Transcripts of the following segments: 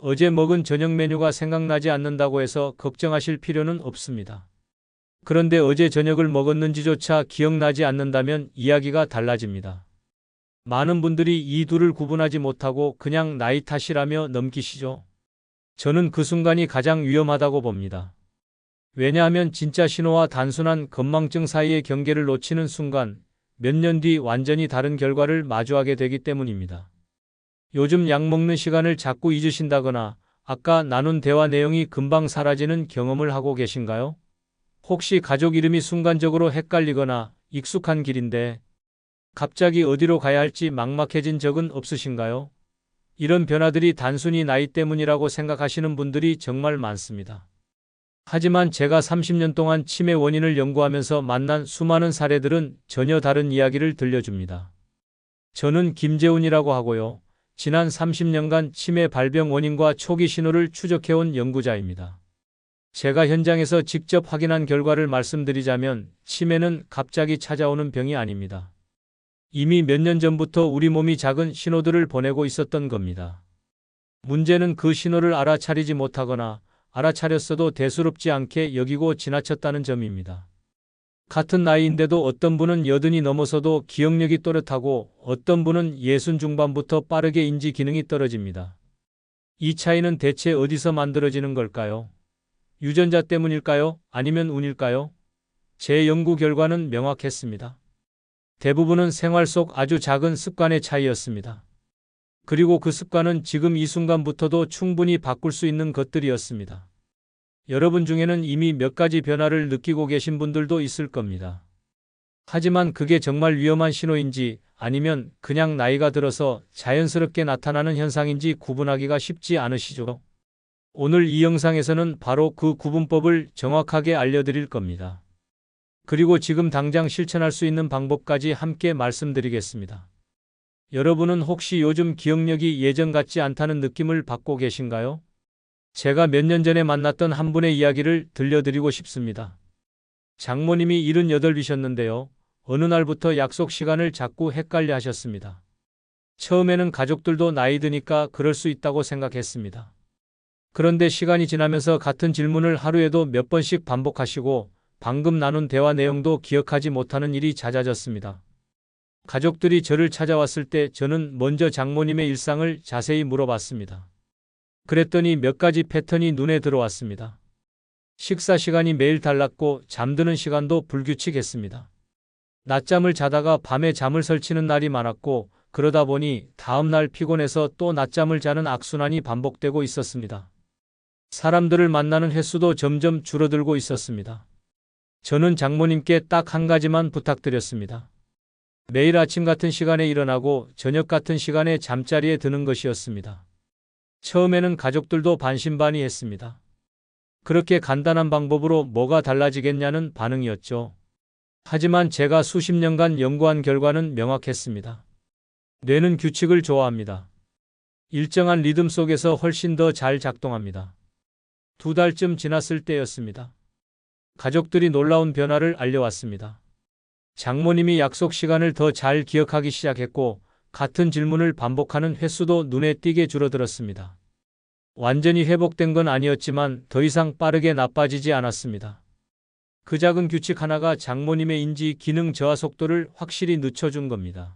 어제 먹은 저녁 메뉴가 생각나지 않는다고 해서 걱정하실 필요는 없습니다. 그런데 어제 저녁을 먹었는지조차 기억나지 않는다면 이야기가 달라집니다. 많은 분들이 이 둘을 구분하지 못하고 그냥 나이 탓이라며 넘기시죠. 저는 그 순간이 가장 위험하다고 봅니다. 왜냐하면 진짜 신호와 단순한 건망증 사이의 경계를 놓치는 순간 몇 년 뒤 완전히 다른 결과를 마주하게 되기 때문입니다. 요즘 약 먹는 시간을 자꾸 잊으신다거나 아까 나눈 대화 내용이 금방 사라지는 경험을 하고 계신가요? 혹시 가족 이름이 순간적으로 헷갈리거나 익숙한 길인데 갑자기 어디로 가야 할지 막막해진 적은 없으신가요? 이런 변화들이 단순히 나이 때문이라고 생각하시는 분들이 정말 많습니다. 하지만 제가 30년 동안 치매 원인을 연구하면서 만난 수많은 사례들은 전혀 다른 이야기를 들려줍니다. 저는 김재훈이라고 하고요. 지난 30년간 치매 발병 원인과 초기 신호를 추적해온 연구자입니다. 제가 현장에서 직접 확인한 결과를 말씀드리자면 치매는 갑자기 찾아오는 병이 아닙니다. 이미 몇 년 전부터 우리 몸이 작은 신호들을 보내고 있었던 겁니다. 문제는 그 신호를 알아차리지 못하거나 알아차렸어도 대수롭지 않게 여기고 지나쳤다는 점입니다. 같은 나이인데도 어떤 분은 80이 넘어서도 기억력이 또렷하고 어떤 분은 60 중반부터 빠르게 인지 기능이 떨어집니다. 이 차이는 대체 어디서 만들어지는 걸까요? 유전자 때문일까요? 아니면 운일까요? 제 연구 결과는 명확했습니다. 대부분은 생활 속 아주 작은 습관의 차이였습니다. 그리고 그 습관은 지금 이 순간부터도 충분히 바꿀 수 있는 것들이었습니다. 여러분 중에는 이미 몇 가지 변화를 느끼고 계신 분들도 있을 겁니다. 하지만 그게 정말 위험한 신호인지 아니면 그냥 나이가 들어서 자연스럽게 나타나는 현상인지 구분하기가 쉽지 않으시죠? 오늘 이 영상에서는 바로 그 구분법을 정확하게 알려드릴 겁니다. 그리고 지금 당장 실천할 수 있는 방법까지 함께 말씀드리겠습니다. 여러분은 혹시 요즘 기억력이 예전 같지 않다는 느낌을 받고 계신가요? 제가 몇 년 전에 만났던 한 분의 이야기를 들려드리고 싶습니다. 장모님이 78이셨는데요. 어느 날부터 약속 시간을 자꾸 헷갈려 하셨습니다. 처음에는 가족들도 나이 드니까 그럴 수 있다고 생각했습니다. 그런데 시간이 지나면서 같은 질문을 하루에도 몇 번씩 반복하시고 방금 나눈 대화 내용도 기억하지 못하는 일이 잦아졌습니다. 가족들이 저를 찾아왔을 때 저는 먼저 장모님의 일상을 자세히 물어봤습니다. 그랬더니 몇 가지 패턴이 눈에 들어왔습니다. 식사 시간이 매일 달랐고 잠드는 시간도 불규칙했습니다. 낮잠을 자다가 밤에 잠을 설치는 날이 많았고 그러다 보니 다음 날 피곤해서 또 낮잠을 자는 악순환이 반복되고 있었습니다. 사람들을 만나는 횟수도 점점 줄어들고 있었습니다. 저는 장모님께 딱 한 가지만 부탁드렸습니다. 매일 아침 같은 시간에 일어나고 저녁 같은 시간에 잠자리에 드는 것이었습니다. 처음에는 가족들도 반신반의했습니다. 그렇게 간단한 방법으로 뭐가 달라지겠냐는 반응이었죠. 하지만 제가 수십 년간 연구한 결과는 명확했습니다. 뇌는 규칙을 좋아합니다. 일정한 리듬 속에서 훨씬 더 잘 작동합니다. 2달쯤 지났을 때였습니다. 가족들이 놀라운 변화를 알려왔습니다. 장모님이 약속 시간을 더 잘 기억하기 시작했고 같은 질문을 반복하는 횟수도 눈에 띄게 줄어들었습니다. 완전히 회복된 건 아니었지만 더 이상 빠르게 나빠지지 않았습니다. 그 작은 규칙 하나가 장모님의 인지 기능 저하 속도를 확실히 늦춰준 겁니다.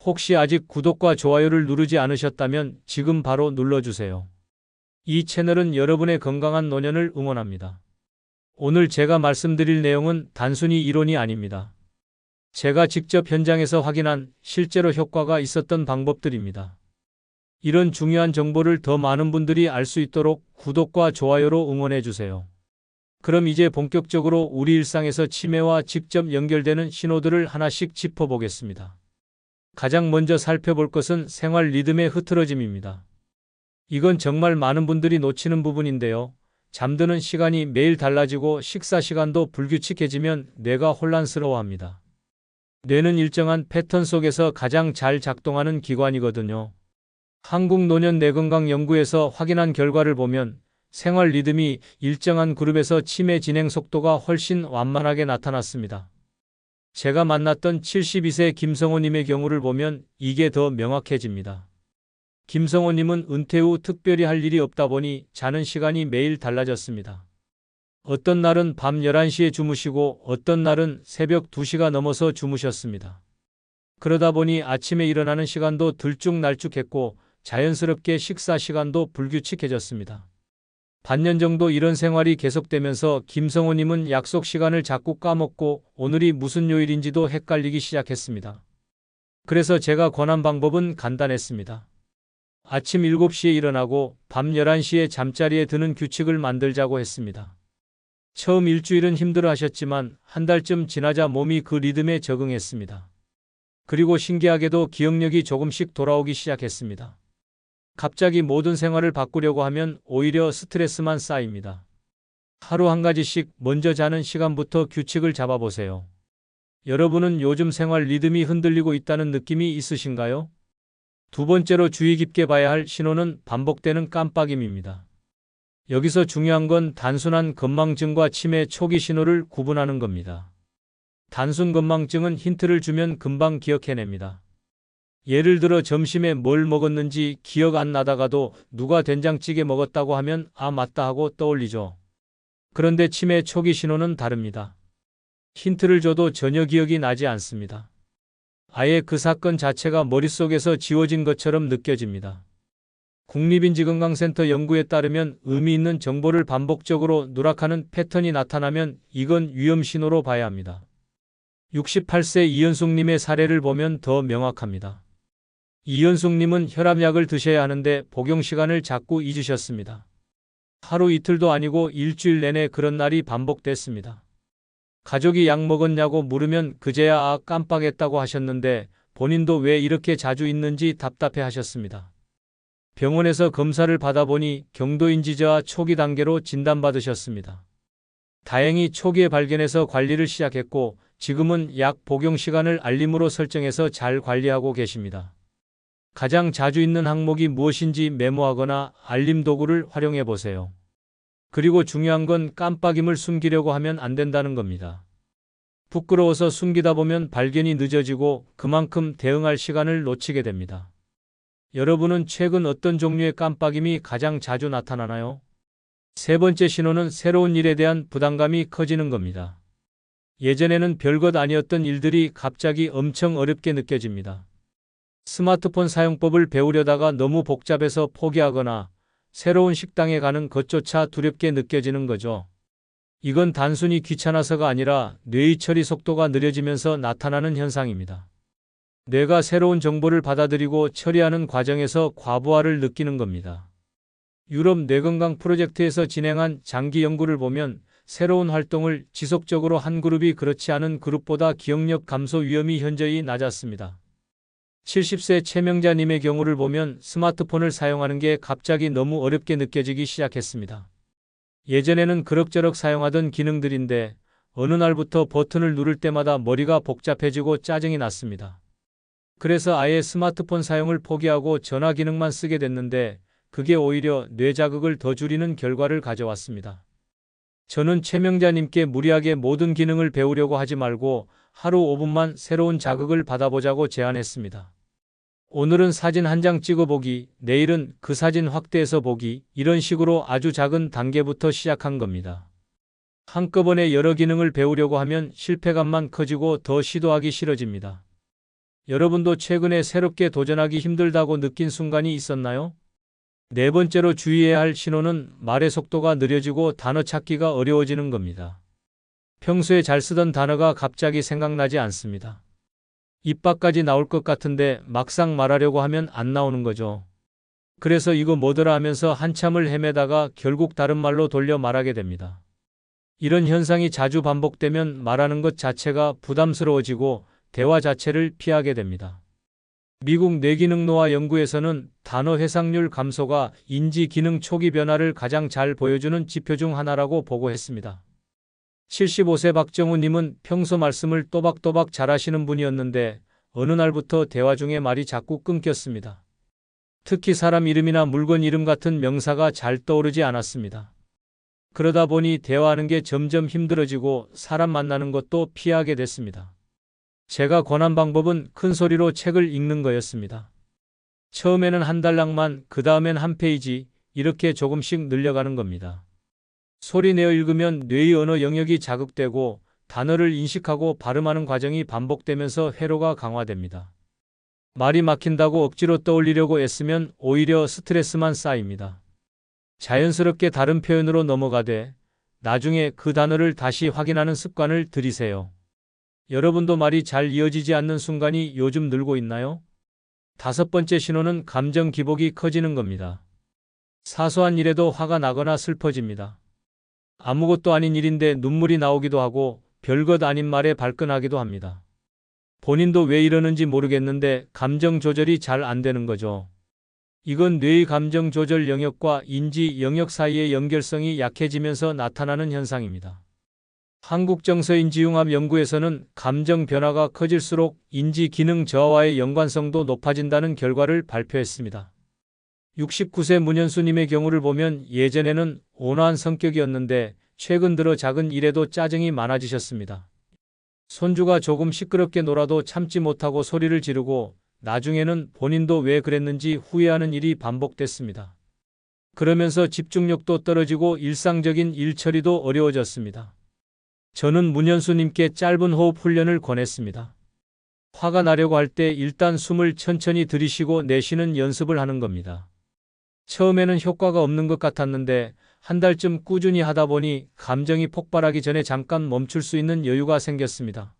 혹시 아직 구독과 좋아요를 누르지 않으셨다면 지금 바로 눌러주세요. 이 채널은 여러분의 건강한 노년을 응원합니다. 오늘 제가 말씀드릴 내용은 단순히 이론이 아닙니다. 제가 직접 현장에서 확인한 실제로 효과가 있었던 방법들입니다. 이런 중요한 정보를 더 많은 분들이 알 수 있도록 구독과 좋아요로 응원해 주세요. 그럼 이제 본격적으로 우리 일상에서 치매와 직접 연결되는 신호들을 하나씩 짚어보겠습니다. 가장 먼저 살펴볼 것은 생활 리듬의 흐트러짐입니다. 이건 정말 많은 분들이 놓치는 부분인데요. 잠드는 시간이 매일 달라지고 식사 시간도 불규칙해지면 뇌가 혼란스러워합니다. 뇌는 일정한 패턴 속에서 가장 잘 작동하는 기관이거든요. 한국노년뇌건강연구에서 확인한 결과를 보면 생활 리듬이 일정한 그룹에서 치매 진행 속도가 훨씬 완만하게 나타났습니다. 제가 만났던 72세 김성호님의 경우를 보면 이게 더 명확해집니다. 김성호님은 은퇴 후 특별히 할 일이 없다 보니 자는 시간이 매일 달라졌습니다. 어떤 날은 밤 11시에 주무시고 어떤 날은 새벽 2시가 넘어서 주무셨습니다. 그러다 보니 아침에 일어나는 시간도 들쭉날쭉했고 자연스럽게 식사 시간도 불규칙해졌습니다. 반년 정도 이런 생활이 계속되면서 김성호님은 약속 시간을 자꾸 까먹고 오늘이 무슨 요일인지도 헷갈리기 시작했습니다. 그래서 제가 권한 방법은 간단했습니다. 아침 7시에 일어나고 밤 11시에 잠자리에 드는 규칙을 만들자고 했습니다. 처음 일주일은 힘들어 하셨지만 한 달쯤 지나자 몸이 그 리듬에 적응했습니다. 그리고 신기하게도 기억력이 조금씩 돌아오기 시작했습니다. 갑자기 모든 생활을 바꾸려고 하면 오히려 스트레스만 쌓입니다. 하루 한 가지씩 먼저 자는 시간부터 규칙을 잡아보세요. 여러분은 요즘 생활 리듬이 흔들리고 있다는 느낌이 있으신가요? 두 번째로 주의 깊게 봐야 할 신호는 반복되는 깜빡임입니다. 여기서 중요한 건 단순한 건망증과 치매 초기 신호를 구분하는 겁니다. 단순 건망증은 힌트를 주면 금방 기억해냅니다. 예를 들어 점심에 뭘 먹었는지 기억 안 나다가도 누가 된장찌개 먹었다고 하면 아 맞다 하고 떠올리죠. 그런데 치매 초기 신호는 다릅니다. 힌트를 줘도 전혀 기억이 나지 않습니다. 아예 그 사건 자체가 머릿속에서 지워진 것처럼 느껴집니다. 국립인지건강센터 연구에 따르면 의미 있는 정보를 반복적으로 누락하는 패턴이 나타나면 이건 위험 신호로 봐야 합니다. 68세 이현숙님의 사례를 보면 더 명확합니다. 이현숙님은 혈압약을 드셔야 하는데 복용 시간을 자꾸 잊으셨습니다. 하루 이틀도 아니고 일주일 내내 그런 날이 반복됐습니다. 가족이 약 먹었냐고 물으면 그제야 아 깜빡했다고 하셨는데 본인도 왜 이렇게 자주 잊는지 답답해 하셨습니다. 병원에서 검사를 받아보니 경도인지저하 초기 단계로 진단받으셨습니다. 다행히 초기에 발견해서 관리를 시작했고 지금은 약 복용 시간을 알림으로 설정해서 잘 관리하고 계십니다. 가장 자주 잊는 항목이 무엇인지 메모하거나 알림 도구를 활용해 보세요. 그리고 중요한 건 깜빡임을 숨기려고 하면 안 된다는 겁니다. 부끄러워서 숨기다 보면 발견이 늦어지고 그만큼 대응할 시간을 놓치게 됩니다. 여러분은 최근 어떤 종류의 깜빡임이 가장 자주 나타나나요? 세 번째 신호는 새로운 일에 대한 부담감이 커지는 겁니다. 예전에는 별것 아니었던 일들이 갑자기 엄청 어렵게 느껴집니다. 스마트폰 사용법을 배우려다가 너무 복잡해서 포기하거나 새로운 식당에 가는 것조차 두렵게 느껴지는 거죠. 이건 단순히 귀찮아서가 아니라 뇌의 처리 속도가 느려지면서 나타나는 현상입니다. 뇌가 새로운 정보를 받아들이고 처리하는 과정에서 과부하를 느끼는 겁니다. 유럽 뇌건강 프로젝트에서 진행한 장기 연구를 보면 새로운 활동을 지속적으로 한 그룹이 그렇지 않은 그룹보다 기억력 감소 위험이 현저히 낮았습니다. 70세 최명자님의 경우를 보면 스마트폰을 사용하는 게 갑자기 너무 어렵게 느껴지기 시작했습니다. 예전에는 그럭저럭 사용하던 기능들인데 어느 날부터 버튼을 누를 때마다 머리가 복잡해지고 짜증이 났습니다. 그래서 아예 스마트폰 사용을 포기하고 전화 기능만 쓰게 됐는데 그게 오히려 뇌 자극을 더 줄이는 결과를 가져왔습니다. 저는 최명자님께 무리하게 모든 기능을 배우려고 하지 말고 하루 5분만 새로운 자극을 받아보자고 제안했습니다. 오늘은 사진 한 장 찍어보기, 내일은 그 사진 확대해서 보기, 이런 식으로 아주 작은 단계부터 시작한 겁니다. 한꺼번에 여러 기능을 배우려고 하면 실패감만 커지고 더 시도하기 싫어집니다. 여러분도 최근에 새롭게 도전하기 힘들다고 느낀 순간이 있었나요? 네 번째로 주의해야 할 신호는 말의 속도가 느려지고 단어 찾기가 어려워지는 겁니다. 평소에 잘 쓰던 단어가 갑자기 생각나지 않습니다. 입 밖까지 나올 것 같은데 막상 말하려고 하면 안 나오는 거죠. 그래서 이거 뭐더라 하면서 한참을 헤매다가 결국 다른 말로 돌려 말하게 됩니다. 이런 현상이 자주 반복되면 말하는 것 자체가 부담스러워지고 대화 자체를 피하게 됩니다. 미국 뇌기능노화 연구에서는 단어 회상률 감소가 인지 기능 초기 변화를 가장 잘 보여주는 지표 중 하나라고 보고했습니다. 75세 박정우님은 평소 말씀을 또박또박 잘하시는 분이었는데 어느 날부터 대화 중에 말이 자꾸 끊겼습니다. 특히 사람 이름이나 물건 이름 같은 명사가 잘 떠오르지 않았습니다. 그러다 보니 대화하는 게 점점 힘들어지고 사람 만나는 것도 피하게 됐습니다. 제가 권한 방법은 큰 소리로 책을 읽는 거였습니다. 처음에는 한 달락만, 그 다음엔 한 페이지, 이렇게 조금씩 늘려가는 겁니다. 소리 내어 읽으면 뇌의 언어 영역이 자극되고 단어를 인식하고 발음하는 과정이 반복되면서 회로가 강화됩니다. 말이 막힌다고 억지로 떠올리려고 애쓰면 오히려 스트레스만 쌓입니다. 자연스럽게 다른 표현으로 넘어가되 나중에 그 단어를 다시 확인하는 습관을 들이세요. 여러분도 말이 잘 이어지지 않는 순간이 요즘 늘고 있나요? 다섯 번째 신호는 감정 기복이 커지는 겁니다. 사소한 일에도 화가 나거나 슬퍼집니다. 아무것도 아닌 일인데 눈물이 나오기도 하고 별것 아닌 말에 발끈하기도 합니다. 본인도 왜 이러는지 모르겠는데 감정 조절이 잘 안 되는 거죠. 이건 뇌의 감정 조절 영역과 인지 영역 사이의 연결성이 약해지면서 나타나는 현상입니다. 한국정서인지융합 연구에서는 감정 변화가 커질수록 인지 기능 저하와의 연관성도 높아진다는 결과를 발표했습니다. 69세 문현수님의 경우를 보면 예전에는 온화한 성격이었는데 최근 들어 작은 일에도 짜증이 많아지셨습니다. 손주가 조금 시끄럽게 놀아도 참지 못하고 소리를 지르고 나중에는 본인도 왜 그랬는지 후회하는 일이 반복됐습니다. 그러면서 집중력도 떨어지고 일상적인 일 처리도 어려워졌습니다. 저는 문현수님께 짧은 호흡 훈련을 권했습니다. 화가 나려고 할 때 일단 숨을 천천히 들이쉬고 내쉬는 연습을 하는 겁니다. 처음에는 효과가 없는 것 같았는데 한 달쯤 꾸준히 하다 보니 감정이 폭발하기 전에 잠깐 멈출 수 있는 여유가 생겼습니다.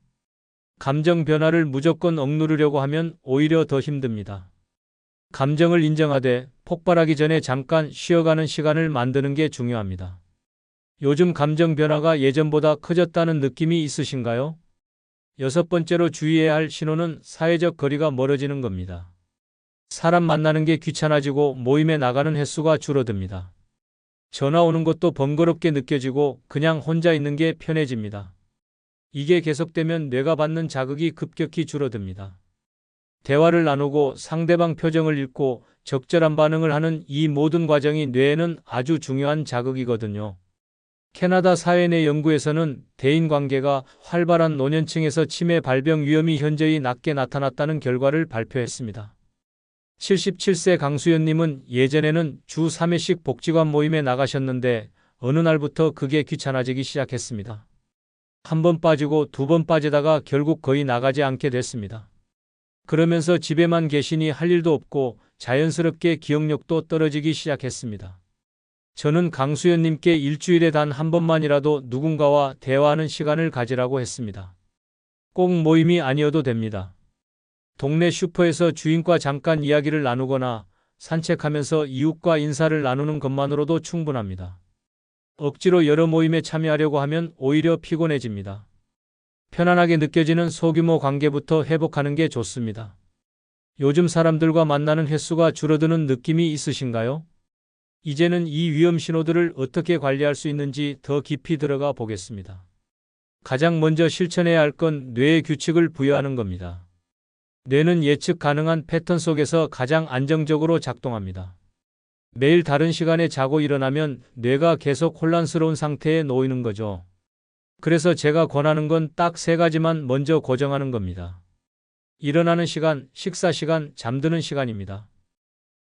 감정 변화를 무조건 억누르려고 하면 오히려 더 힘듭니다. 감정을 인정하되 폭발하기 전에 잠깐 쉬어가는 시간을 만드는 게 중요합니다. 요즘 감정 변화가 예전보다 커졌다는 느낌이 있으신가요? 여섯 번째로 주의해야 할 신호는 사회적 거리가 멀어지는 겁니다. 사람 만나는 게 귀찮아지고 모임에 나가는 횟수가 줄어듭니다. 전화 오는 것도 번거롭게 느껴지고 그냥 혼자 있는 게 편해집니다. 이게 계속되면 뇌가 받는 자극이 급격히 줄어듭니다. 대화를 나누고 상대방 표정을 읽고 적절한 반응을 하는 이 모든 과정이 뇌에는 아주 중요한 자극이거든요. 캐나다 사회내 연구에서는 대인관계가 활발한 노년층에서 치매 발병 위험이 현저히 낮게 나타났다는 결과를 발표했습니다. 77세 강수연님은 예전에는 주 3회씩 복지관 모임에 나가셨는데 어느 날부터 그게 귀찮아지기 시작했습니다. 한 번 빠지고 두 번 빠지다가 결국 거의 나가지 않게 됐습니다. 그러면서 집에만 계시니 할 일도 없고 자연스럽게 기억력도 떨어지기 시작했습니다. 저는 강수연님께 일주일에 단 한 번만이라도 누군가와 대화하는 시간을 가지라고 했습니다. 꼭 모임이 아니어도 됩니다. 동네 슈퍼에서 주인과 잠깐 이야기를 나누거나 산책하면서 이웃과 인사를 나누는 것만으로도 충분합니다. 억지로 여러 모임에 참여하려고 하면 오히려 피곤해집니다. 편안하게 느껴지는 소규모 관계부터 회복하는 게 좋습니다. 요즘 사람들과 만나는 횟수가 줄어드는 느낌이 있으신가요? 이제는 이 위험 신호들을 어떻게 관리할 수 있는지 더 깊이 들어가 보겠습니다. 가장 먼저 실천해야 할 건 뇌의 규칙을 부여하는 겁니다. 뇌는 예측 가능한 패턴 속에서 가장 안정적으로 작동합니다. 매일 다른 시간에 자고 일어나면 뇌가 계속 혼란스러운 상태에 놓이는 거죠. 그래서 제가 권하는 건 딱 세 가지만 먼저 고정하는 겁니다. 일어나는 시간, 식사 시간, 잠드는 시간입니다.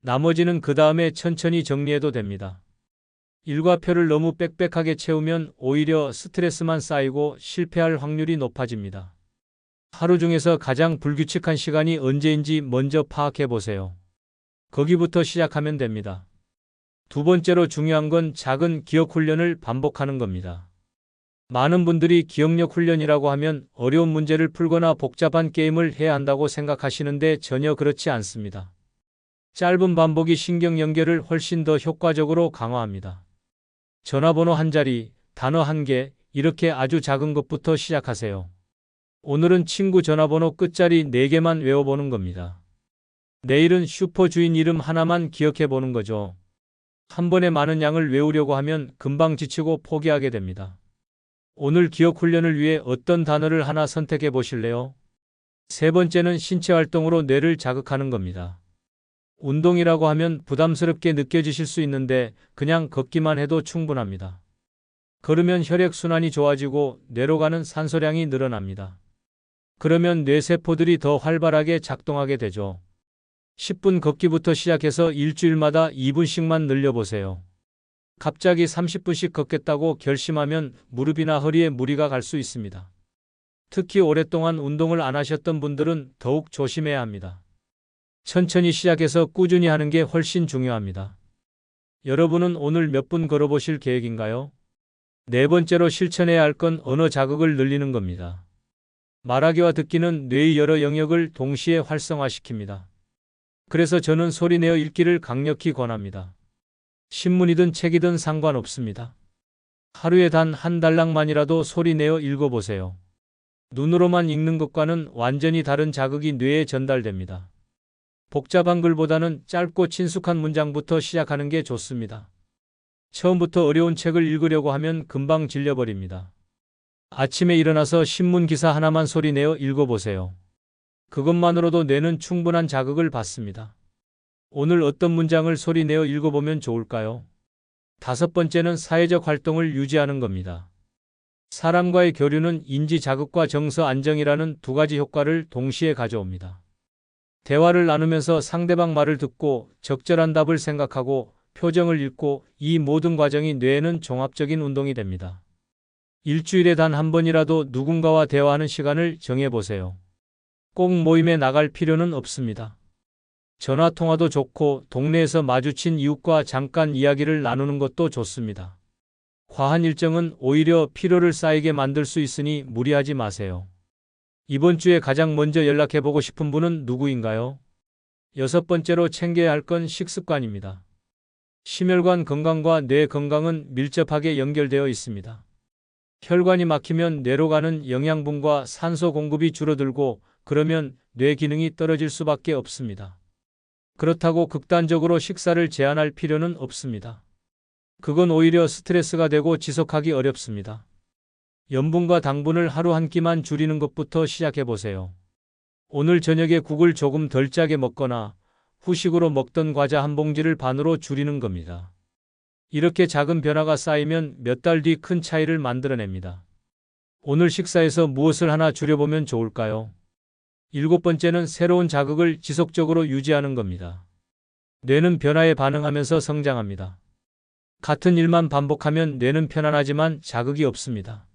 나머지는 그 다음에 천천히 정리해도 됩니다. 일과표를 너무 빽빽하게 채우면 오히려 스트레스만 쌓이고 실패할 확률이 높아집니다. 하루 중에서 가장 불규칙한 시간이 언제인지 먼저 파악해 보세요. 거기부터 시작하면 됩니다. 두 번째로 중요한 건 작은 기억 훈련을 반복하는 겁니다. 많은 분들이 기억력 훈련이라고 하면 어려운 문제를 풀거나 복잡한 게임을 해야 한다고 생각하시는데 전혀 그렇지 않습니다. 짧은 반복이 신경 연결을 훨씬 더 효과적으로 강화합니다. 전화번호 한 자리, 단어 한 개, 이렇게 아주 작은 것부터 시작하세요. 오늘은 친구 전화번호 끝자리 4개만 외워보는 겁니다. 내일은 슈퍼 주인 이름 하나만 기억해보는 거죠. 한 번에 많은 양을 외우려고 하면 금방 지치고 포기하게 됩니다. 오늘 기억 훈련을 위해 어떤 단어를 하나 선택해 보실래요? 세 번째는 신체 활동으로 뇌를 자극하는 겁니다. 운동이라고 하면 부담스럽게 느껴지실 수 있는데 그냥 걷기만 해도 충분합니다. 걸으면 혈액순환이 좋아지고 뇌로 가는 산소량이 늘어납니다. 그러면 뇌세포들이 더 활발하게 작동하게 되죠. 10분 걷기부터 시작해서 일주일마다 2분씩만 늘려보세요. 갑자기 30분씩 걷겠다고 결심하면 무릎이나 허리에 무리가 갈 수 있습니다. 특히 오랫동안 운동을 안 하셨던 분들은 더욱 조심해야 합니다. 천천히 시작해서 꾸준히 하는 게 훨씬 중요합니다. 여러분은 오늘 몇 분 걸어보실 계획인가요? 네 번째로 실천해야 할 건 언어 자극을 늘리는 겁니다. 말하기와 듣기는 뇌의 여러 영역을 동시에 활성화시킵니다. 그래서 저는 소리내어 읽기를 강력히 권합니다. 신문이든 책이든 상관없습니다. 하루에 단 한 달락만이라도 소리내어 읽어보세요. 눈으로만 읽는 것과는 완전히 다른 자극이 뇌에 전달됩니다. 복잡한 글보다는 짧고 친숙한 문장부터 시작하는 게 좋습니다. 처음부터 어려운 책을 읽으려고 하면 금방 질려버립니다. 아침에 일어나서 신문 기사 하나만 소리내어 읽어보세요. 그것만으로도 뇌는 충분한 자극을 받습니다. 오늘 어떤 문장을 소리내어 읽어보면 좋을까요? 다섯 번째는 사회적 활동을 유지하는 겁니다. 사람과의 교류는 인지 자극과 정서 안정이라는 두 가지 효과를 동시에 가져옵니다. 대화를 나누면서 상대방 말을 듣고 적절한 답을 생각하고 표정을 읽고 이 모든 과정이 뇌에는 종합적인 운동이 됩니다. 일주일에 단 한 번이라도 누군가와 대화하는 시간을 정해보세요. 꼭 모임에 나갈 필요는 없습니다. 전화 통화도 좋고 동네에서 마주친 이웃과 잠깐 이야기를 나누는 것도 좋습니다. 과한 일정은 오히려 피로를 쌓이게 만들 수 있으니 무리하지 마세요. 이번 주에 가장 먼저 연락해보고 싶은 분은 누구인가요? 여섯 번째로 챙겨야 할 건 식습관입니다. 심혈관 건강과 뇌 건강은 밀접하게 연결되어 있습니다. 혈관이 막히면 뇌로 가는 영양분과 산소 공급이 줄어들고 그러면 뇌 기능이 떨어질 수밖에 없습니다. 그렇다고 극단적으로 식사를 제한할 필요는 없습니다. 그건 오히려 스트레스가 되고 지속하기 어렵습니다. 염분과 당분을 하루 한 끼만 줄이는 것부터 시작해보세요. 오늘 저녁에 국을 조금 덜 짜게 먹거나 후식으로 먹던 과자 한 봉지를 반으로 줄이는 겁니다. 이렇게 작은 변화가 쌓이면 몇 달 뒤 큰 차이를 만들어냅니다. 오늘 식사에서 무엇을 하나 줄여보면 좋을까요? 일곱 번째는 새로운 자극을 지속적으로 유지하는 겁니다. 뇌는 변화에 반응하면서 성장합니다. 같은 일만 반복하면 뇌는 편안하지만 자극이 없습니다.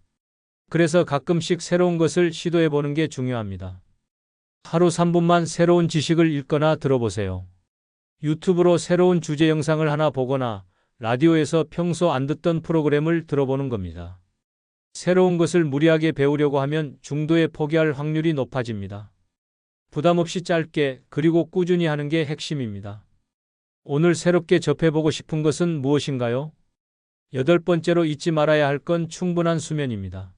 그래서 가끔씩 새로운 것을 시도해보는 게 중요합니다. 하루 3분만 새로운 지식을 읽거나 들어보세요. 유튜브로 새로운 주제 영상을 하나 보거나 라디오에서 평소 안 듣던 프로그램을 들어보는 겁니다. 새로운 것을 무리하게 배우려고 하면 중도에 포기할 확률이 높아집니다. 부담 없이 짧게 그리고 꾸준히 하는 게 핵심입니다. 오늘 새롭게 접해보고 싶은 것은 무엇인가요? 여덟 번째로 잊지 말아야 할 건 충분한 수면입니다.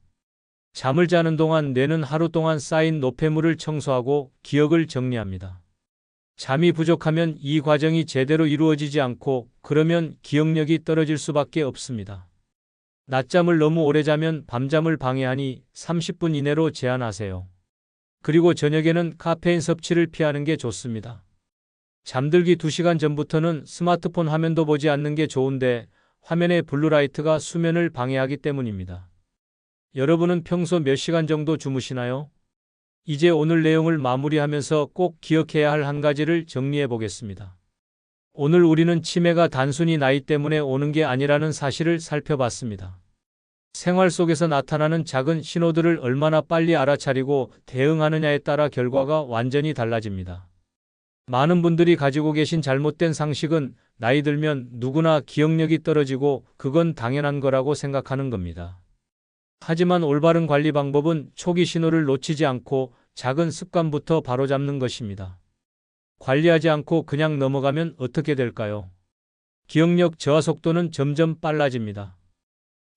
잠을 자는 동안 뇌는 하루 동안 쌓인 노폐물을 청소하고 기억을 정리합니다. 잠이 부족하면 이 과정이 제대로 이루어지지 않고 그러면 기억력이 떨어질 수밖에 없습니다. 낮잠을 너무 오래 자면 밤잠을 방해하니 30분 이내로 제한하세요. 그리고 저녁에는 카페인 섭취를 피하는 게 좋습니다. 잠들기 2시간 전부터는 스마트폰 화면도 보지 않는 게 좋은데 화면의 블루라이트가 수면을 방해하기 때문입니다. 여러분은 평소 몇 시간 정도 주무시나요? 이제 오늘 내용을 마무리하면서 꼭 기억해야 할 한 가지를 정리해 보겠습니다. 오늘 우리는 치매가 단순히 나이 때문에 오는 게 아니라는 사실을 살펴봤습니다. 생활 속에서 나타나는 작은 신호들을 얼마나 빨리 알아차리고 대응하느냐에 따라 결과가 완전히 달라집니다. 많은 분들이 가지고 계신 잘못된 상식은 나이 들면 누구나 기억력이 떨어지고 그건 당연한 거라고 생각하는 겁니다. 하지만 올바른 관리 방법은 초기 신호를 놓치지 않고 작은 습관부터 바로잡는 것입니다. 관리하지 않고 그냥 넘어가면 어떻게 될까요? 기억력 저하 속도는 점점 빨라집니다.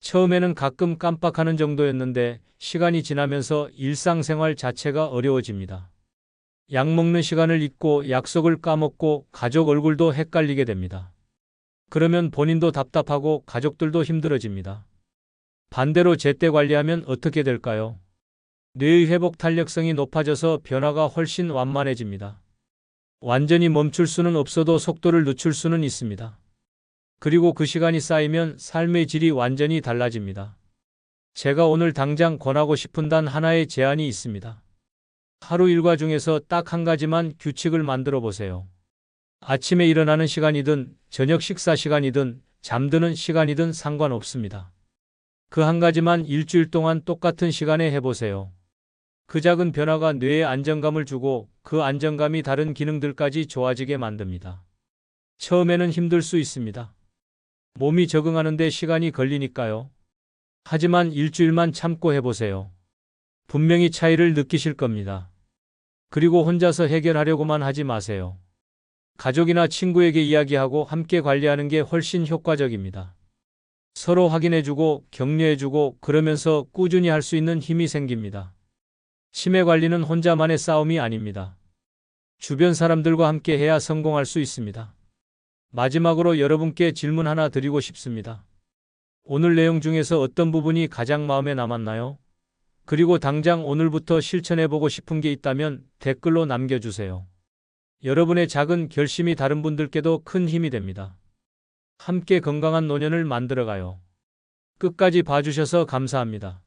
처음에는 가끔 깜빡하는 정도였는데 시간이 지나면서 일상생활 자체가 어려워집니다. 약 먹는 시간을 잊고 약속을 까먹고 가족 얼굴도 헷갈리게 됩니다. 그러면 본인도 답답하고 가족들도 힘들어집니다. 반대로 제때 관리하면 어떻게 될까요? 뇌의 회복 탄력성이 높아져서 변화가 훨씬 완만해집니다. 완전히 멈출 수는 없어도 속도를 늦출 수는 있습니다. 그리고 그 시간이 쌓이면 삶의 질이 완전히 달라집니다. 제가 오늘 당장 권하고 싶은 단 하나의 제안이 있습니다. 하루 일과 중에서 딱 한 가지만 규칙을 만들어 보세요. 아침에 일어나는 시간이든 저녁 식사 시간이든 잠드는 시간이든 상관없습니다. 그 한 가지만 일주일 동안 똑같은 시간에 해보세요. 그 작은 변화가 뇌에 안정감을 주고 그 안정감이 다른 기능들까지 좋아지게 만듭니다. 처음에는 힘들 수 있습니다. 몸이 적응하는데 시간이 걸리니까요. 하지만 일주일만 참고 해보세요. 분명히 차이를 느끼실 겁니다. 그리고 혼자서 해결하려고만 하지 마세요. 가족이나 친구에게 이야기하고 함께 관리하는 게 훨씬 효과적입니다. 서로 확인해주고 격려해주고 그러면서 꾸준히 할 수 있는 힘이 생깁니다. 치매 관리는 혼자만의 싸움이 아닙니다. 주변 사람들과 함께 해야 성공할 수 있습니다. 마지막으로 여러분께 질문 하나 드리고 싶습니다. 오늘 내용 중에서 어떤 부분이 가장 마음에 남았나요? 그리고 당장 오늘부터 실천해보고 싶은 게 있다면 댓글로 남겨주세요. 여러분의 작은 결심이 다른 분들께도 큰 힘이 됩니다. 함께 건강한 노년을 만들어가요. 끝까지 봐주셔서 감사합니다.